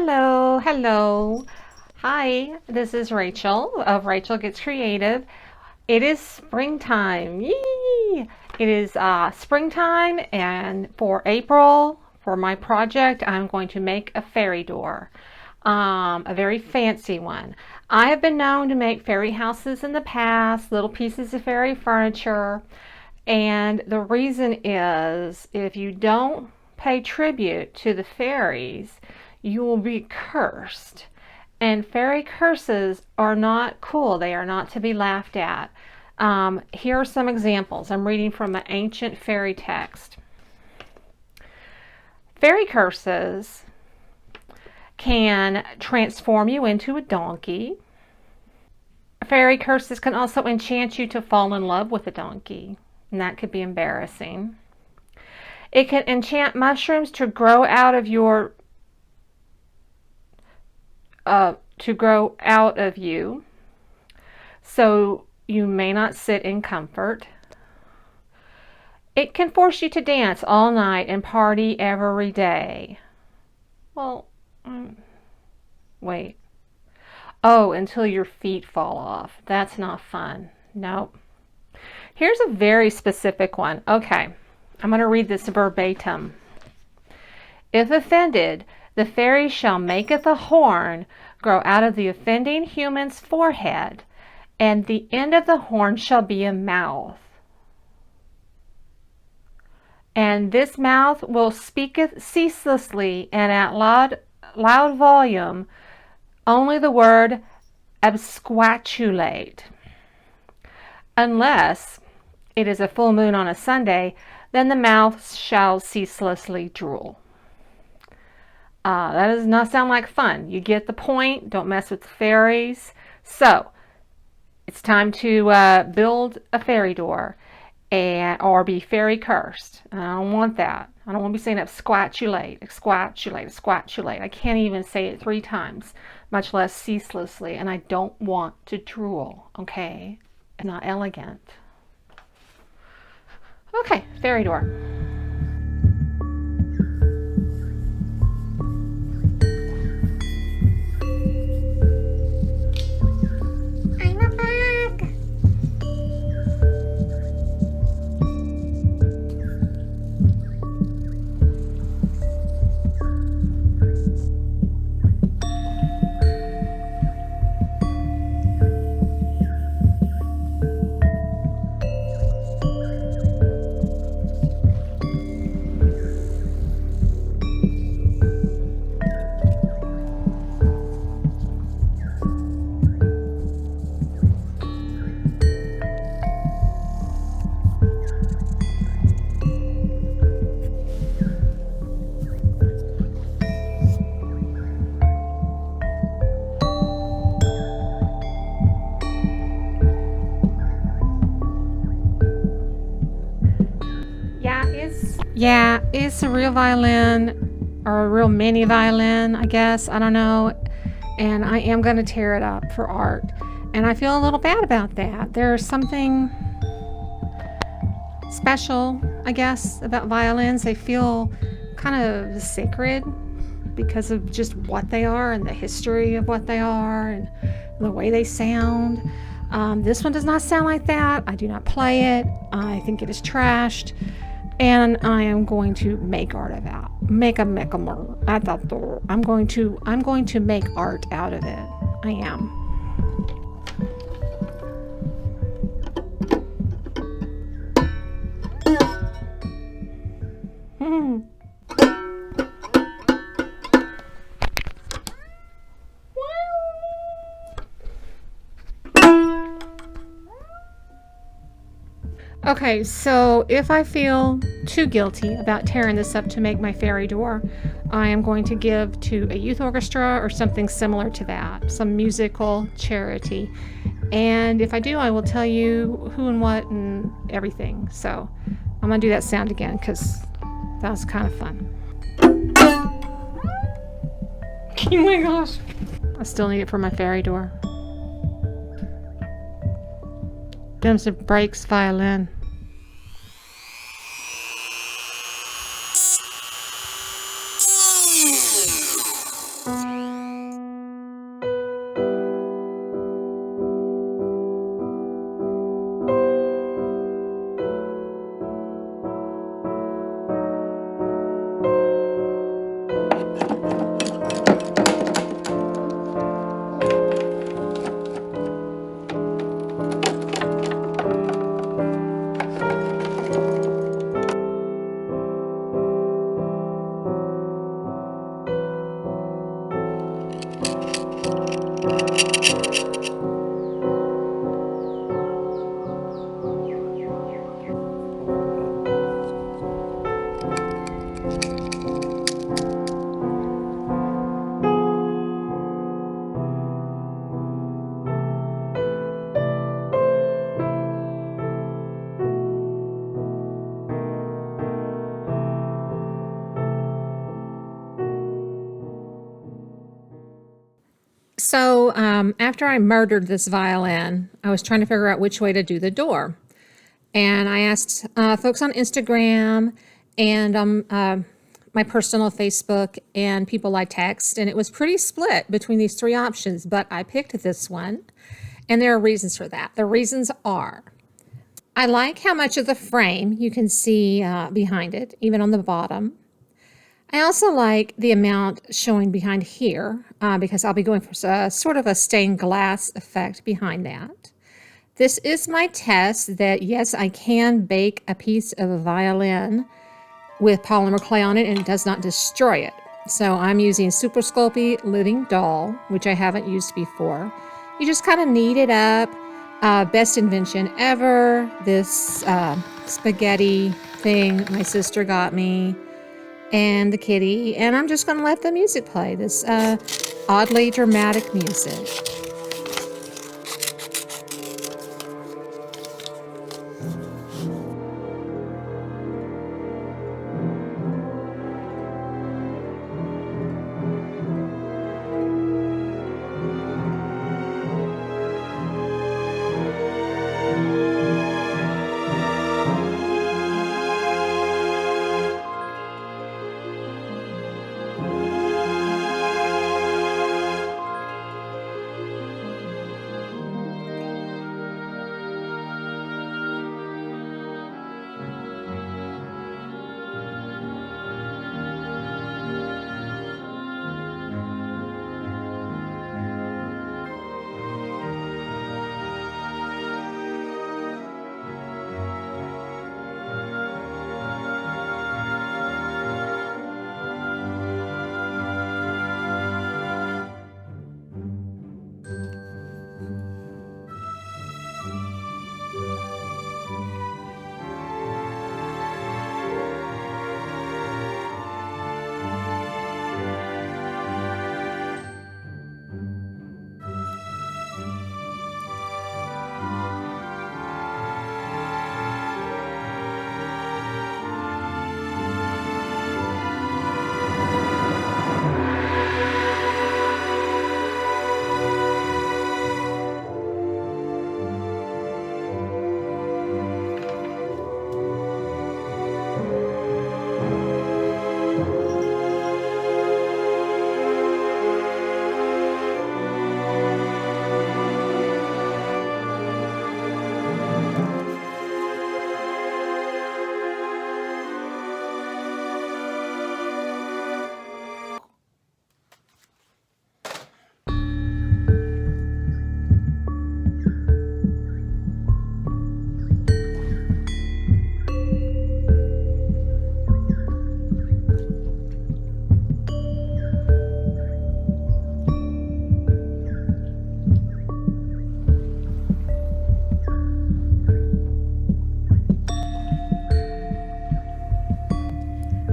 Hello, hello. Hi, this is Rachel of Rachel Gets Creative. It is springtime. Yee! It is springtime, and for April, for my project, I'm going to make a fairy door, a very fancy one. I have been known to make fairy houses in the past, little pieces of fairy furniture, and the reason is if you don't pay tribute to the fairies, you will be cursed. And fairy curses are not cool. They are not to be laughed at. Here are some examples. I'm reading from an ancient fairy text. Fairy curses can transform you into a donkey. Fairy curses can also enchant you to fall in love with a donkey, and that could be embarrassing. It can enchant mushrooms to grow out of you, so you may not sit in comfort. It can force you to dance all night and party every day. Well, wait. Oh, until your feet fall off. That's not fun. Nope. Here's a very specific one. Okay, I'm going to read this verbatim. If offended, the fairy shall maketh a horn grow out of the offending human's forehead, and the end of the horn shall be a mouth. And this mouth will speaketh ceaselessly and at loud volume only the word absquatulate. Unless it is a full moon on a Sunday, then the mouth shall ceaselessly drool. That does not sound like fun. You get the point. Don't mess with the fairies. So, it's time to build a fairy door or be fairy cursed. I don't want that. I don't want to be saying absquatulate, exquatulate, exquatulate. I can't even say it 3 times, much less ceaselessly, and I don't want to drool, okay? And not elegant. Okay, fairy door. Yeah, it's a real violin, or a real mini violin, I guess. I don't know. And I am going to tear it up for art. And I feel a little bad about that. There's something special, I guess, about violins. They feel kind of sacred because of just what they are and the history of what they are and the way they sound. This one does not sound like that. I do not play it. I think it is trashed. And I am going to make art of that. I'm going to make art out of it. I am. Okay, so if I feel too guilty about tearing this up to make my fairy door, I am going to give to a youth orchestra or something similar to that, some musical charity. And if I do, I will tell you who and what and everything. So I'm going to do that sound again because that was kind of fun. Oh my gosh. I still need it for my fairy door. Dempsey breaks violin. So after I murdered this violin, I was trying to figure out which way to do the door. And I asked folks on Instagram and my personal Facebook and people I text, and it was pretty split between these three options, but I picked this one, and there are reasons for that. The reasons are, I like how much of the frame you can see behind it, even on the bottom. I also like the amount showing behind here because I'll be going for sort of a stained glass effect behind that. This is my test that, yes, I can bake a piece of a violin with polymer clay on it and it does not destroy it. So I'm using Super Sculpey Living Doll, which I haven't used before. You just kind of knead it up. Best invention ever. This spaghetti thing my sister got me. And the kitty, and I'm just going to let the music play, this oddly dramatic music.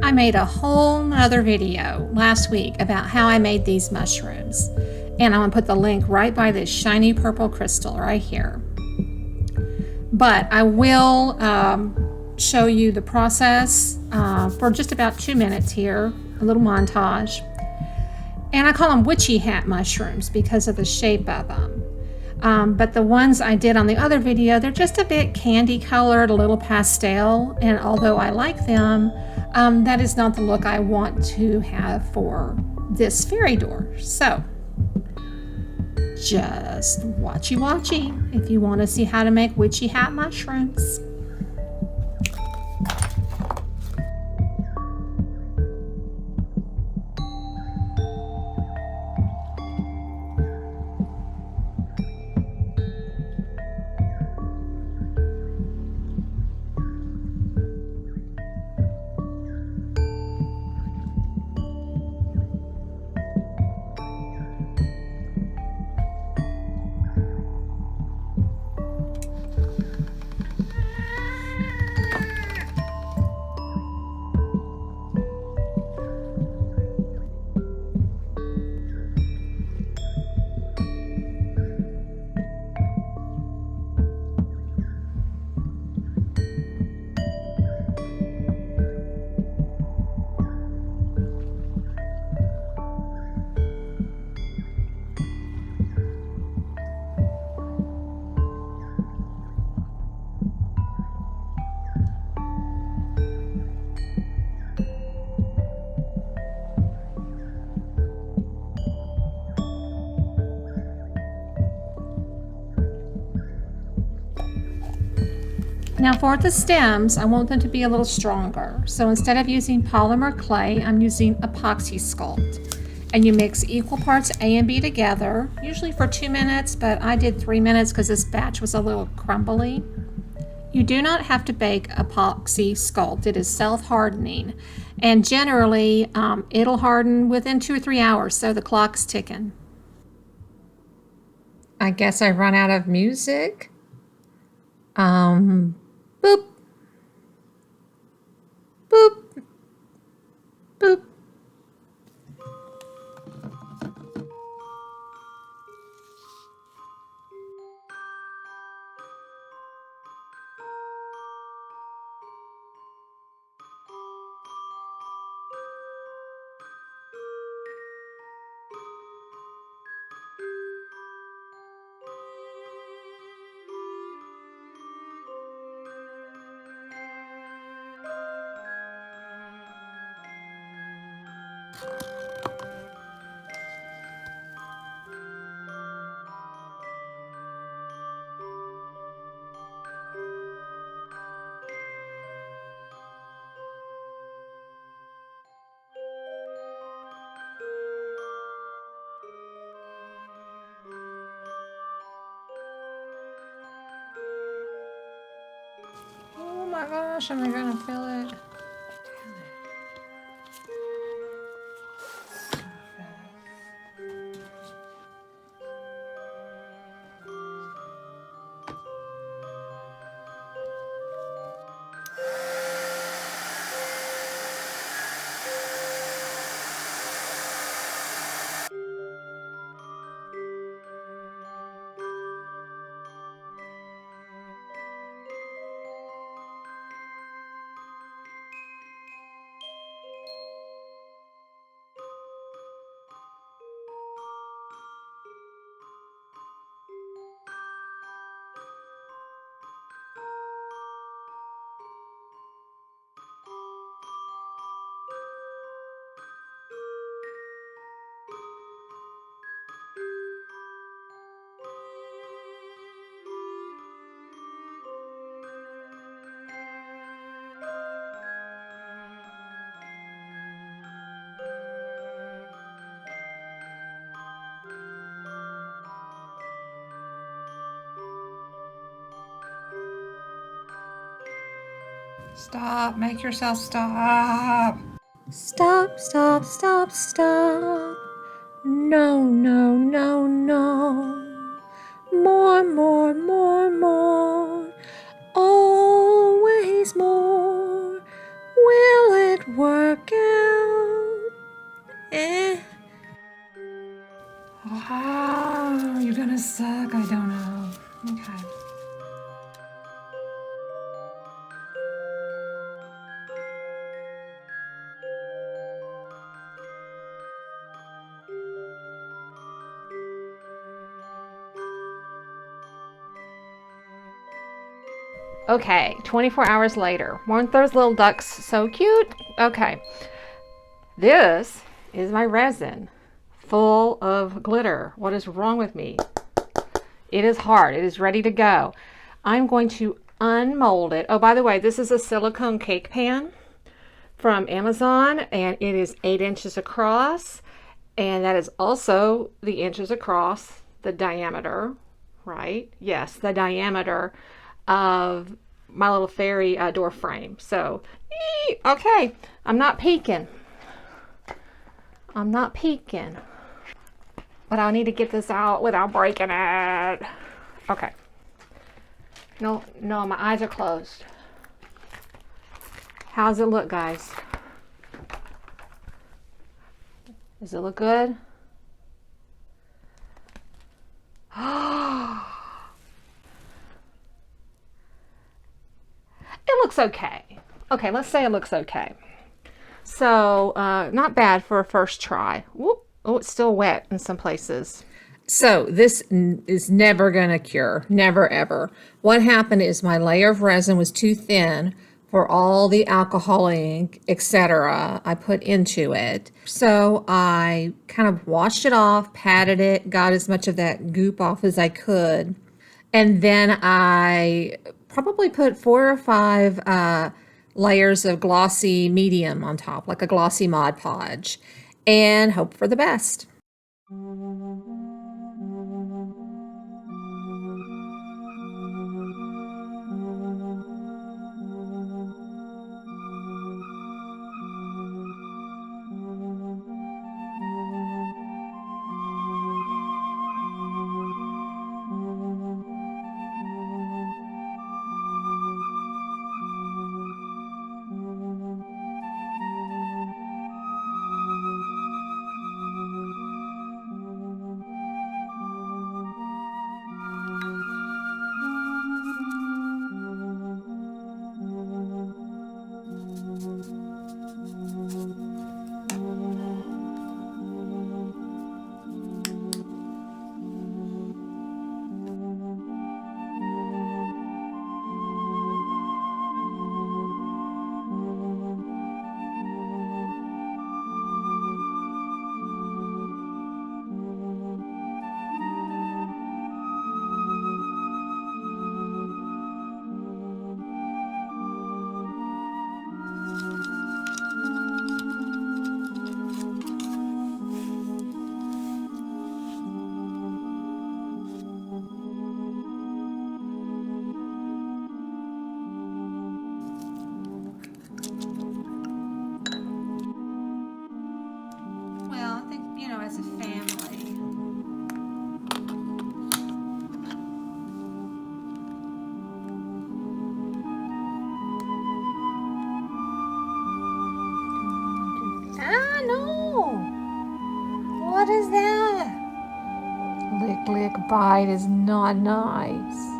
I made a whole nother video last week about how I made these mushrooms. And I'm gonna put the link right by this shiny purple crystal right here. But I will show you the process for just about 2 minutes here, a little montage. And I call them witchy hat mushrooms because of the shape of them. But the ones I did on the other video, they're just a bit candy colored, a little pastel. And although I like them, that is not the look I want to have for this fairy door. So just watchy if you want to see how to make witchy hat mushrooms. Now for the stems, I want them to be a little stronger. So instead of using polymer clay, I'm using Apoxie Sculpt. And you mix equal parts A and B together, usually for 2 minutes, but I did 3 minutes because this batch was a little crumbly. You do not have to bake Apoxie Sculpt. It is self-hardening. And generally, it'll harden within 2 or 3 hours, so the clock's ticking. I guess I run out of music. Boop. Boop. Boop. Oh my gosh, am I gonna feel it? Stop, make yourself stop. Stop, stop, stop, stop. No, no, no, no. More, more, more, more. Always more. Will it work out? Oh, you're gonna suck, I don't know. Okay. Okay, 24 hours later. Weren't those little ducks so cute? Okay. This is my resin full of glitter. What is wrong with me? It is hard. It is ready to go. I'm going to unmold it. Oh, by the way, this is a silicone cake pan from Amazon, and it is 8 inches across, and that is also the inches across the diameter, right? Yes, the diameter of my little fairy door frame. So, okay, I'm not peeking. I'm not peeking. But I need to get this out without breaking it. Okay. No, my eyes are closed. How's it look, guys? Does it look good? It looks okay. Okay, let's say it looks okay. So, not bad for a first try. Whoop. Oh, it's still wet in some places. So this is never going to cure. Never, ever. What happened is my layer of resin was too thin for all the alcohol ink, etc. I put into it. So I kind of washed it off, patted it, got as much of that goop off as I could. And then I probably put 4 or 5 layers of glossy medium on top, like a glossy Mod Podge, and hope for the best. Well, I think, as a family. Ah, no! What is that? Lick, lick, bite is not nice.